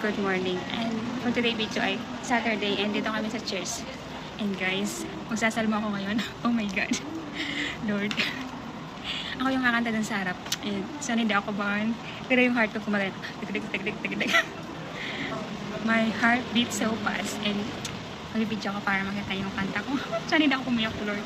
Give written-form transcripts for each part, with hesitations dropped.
good morning. And for today video ay Saturday and dito kami sa church. And guys, magsasalma ako ngayon. Oh my God. Lord. Ako yung kakanta dun sa harap. And sana hindi ako bahan. Pero yung heart ko kumagana. Tig-tig-tig-tig-tig. My heart beats so fast. And mag-video ako para makita yung kanta ko. Sana hindi ako pumiyak, Lord.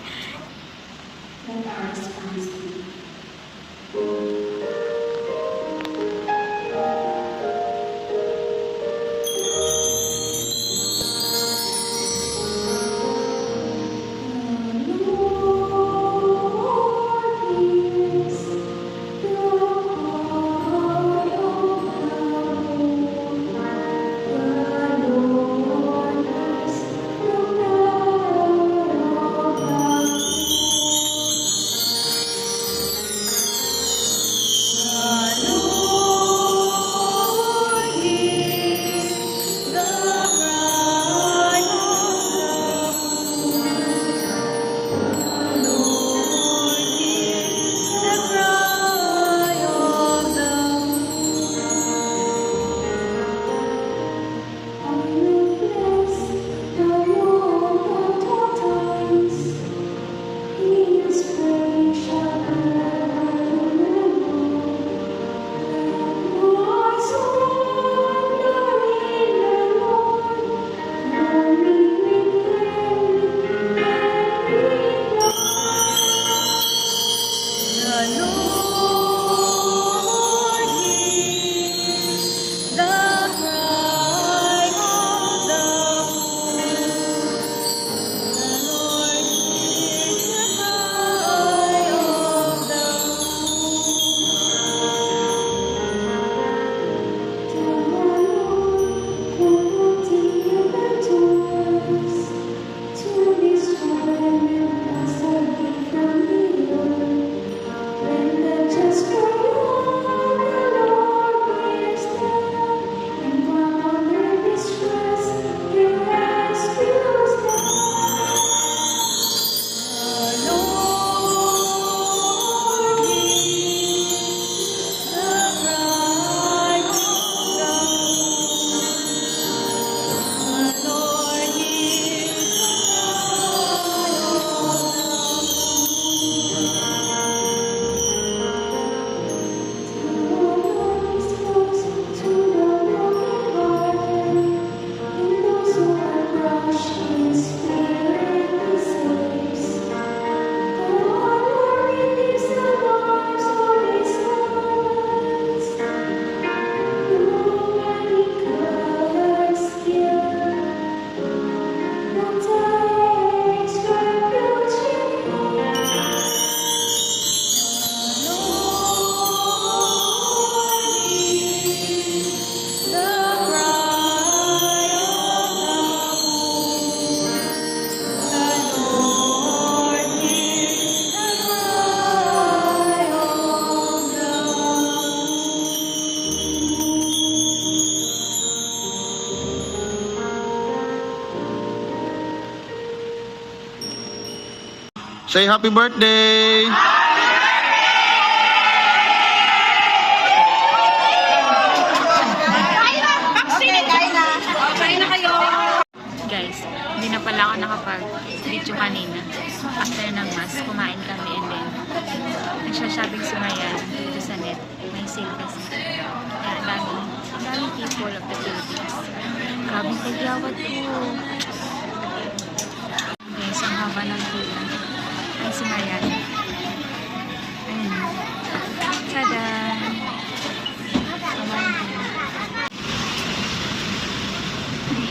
Say happy birthday! Guys, hindi na pala ako nakapag-video kanina. After ng mass, kumain kami and then nagsha-shopping si Marian dito sa net. May sale kasi. Kaya daming people of the Philippines. Grabe kagyawad ko. Guys, ang haba ng pila. Ay, si Marian. Ayun. Tada!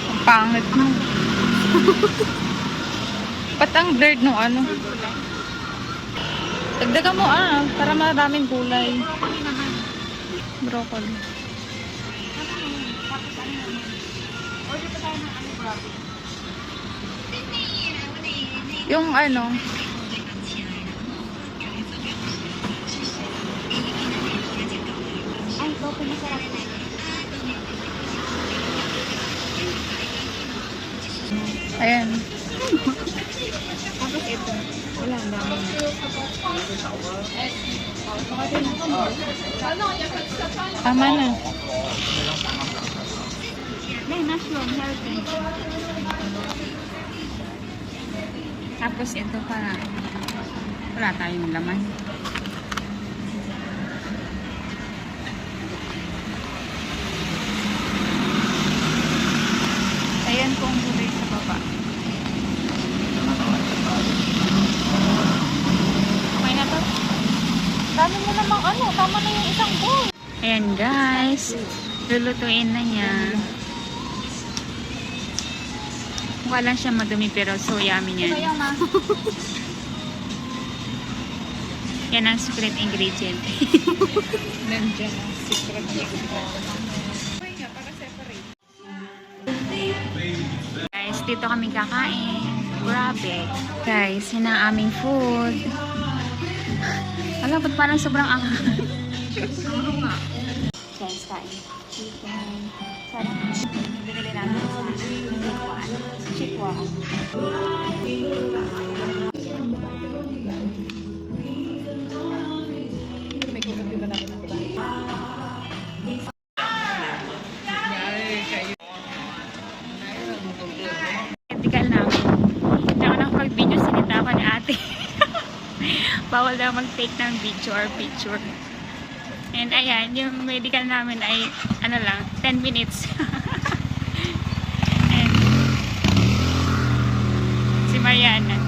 Ang pangit mo. Ba't ang blurred nung ano? Dagdagan mo para maraming gulay. Broccoli. Yung ano? Ay, broccoli masarap. Ayan. Tapos ito. Wala, ang dami. Tama na. May mushroom, healthy. Tapos ito para wala tayong laman. Ayan po ang gulay sa baba. Okay na to. Dami mo namang ano, tama na yung isang bowl. Ayan guys, lulutuin na niya. Mukha lang siya madumi pero so yummy niyan. Kaya ma. Yan ang secret ingredient. Nandiyan ang secret ingredient. Para separate. Guys, dito kami kakain. Grabe. Guys, yun ang aming food. Alam, ba't parang sobrang guys, kain. Chicken. Sarap. Binili namin sa Chikwan. Chikwan. May kumabi ba natin ako ba? Ethical namin. Hindi ako nakapag-video, sinita ako ni ate. Bawal daw mag-take ng video or picture. And ayan, yung medical namin ay, ano lang, 10 minutes. And, si Mariana.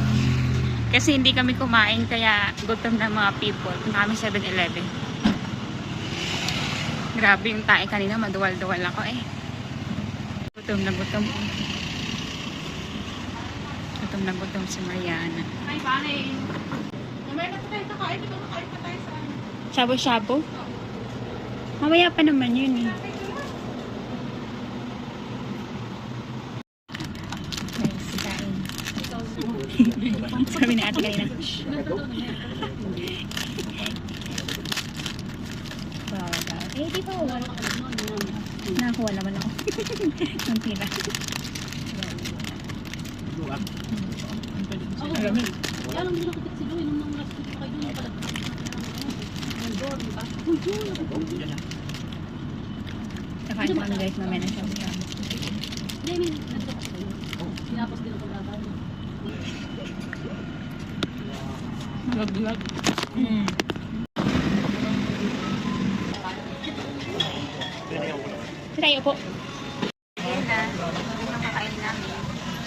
Kasi hindi kami kumain, kaya gutom ng mga people. Punta kami 7-Eleven. Grabe yung tae kanina, maduwal-duwal ako eh. Gutom na gutom. Gutom na gutom si Mariana. Ay, paano eh? Mamaya na tayo kakain. Di ba nakain pa tayo sa ano? Shabu-shabu? Mamaya pa naman yun eh. Guys, kain. Sabi na ate kanina. Bawal daw. Eh, di ba wala? Nakakuha naman ako. Ang tira. Ang lamig. Kaya lang din ako si Joey nung last week pa kayo doon pala. Nandun, di ba? Nakain ko kami guys, mamaya na shabu-shabu. Hindi, may nandun ako sa'yo. Pinapos din ako laban. Vlog-vlog. Tayo po. Ayan na. Ito yung kakain namin.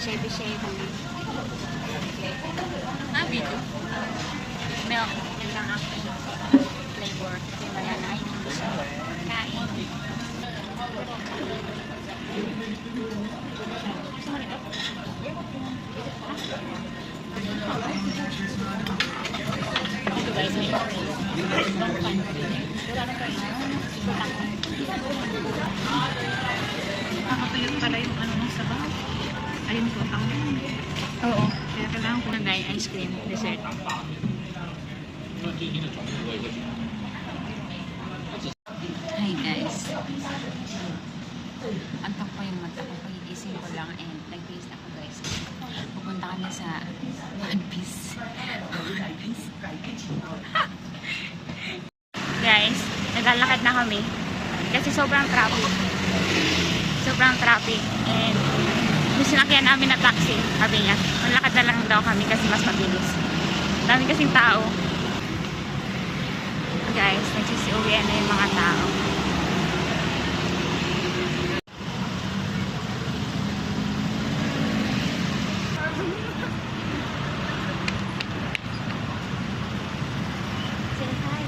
Shebe-shebe. Video. Milk. Yan lang ang flavor. Kasi wala na yung kain. Ito guys, may Nakatuyot pala yung ano ng sabaw. Ayun po, ang oo. kaya kailangan ko. Nagay ice cream, dessert. Hi guys. Antok pa yung mata ko. Pagigising ko lang and nag-taste ako guys. Pupunta kami sa One Piece. Guys, naglalakad na kami. Kasi sobrang traffic. Sobrang traffic. And yung sinakyan namin na taxi, sabi niya, malakad na lang daw kami kasi mas mabilis. Dami kasing tao. Guys, nagsisiuwian na yung mga tao. Say hi.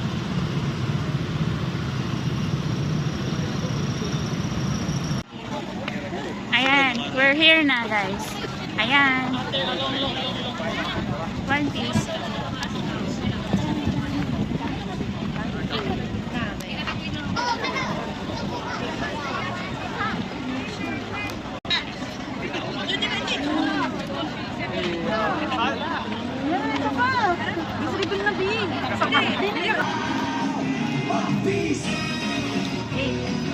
Ayan, we're here na guys. Ayan. One Piece. Hey.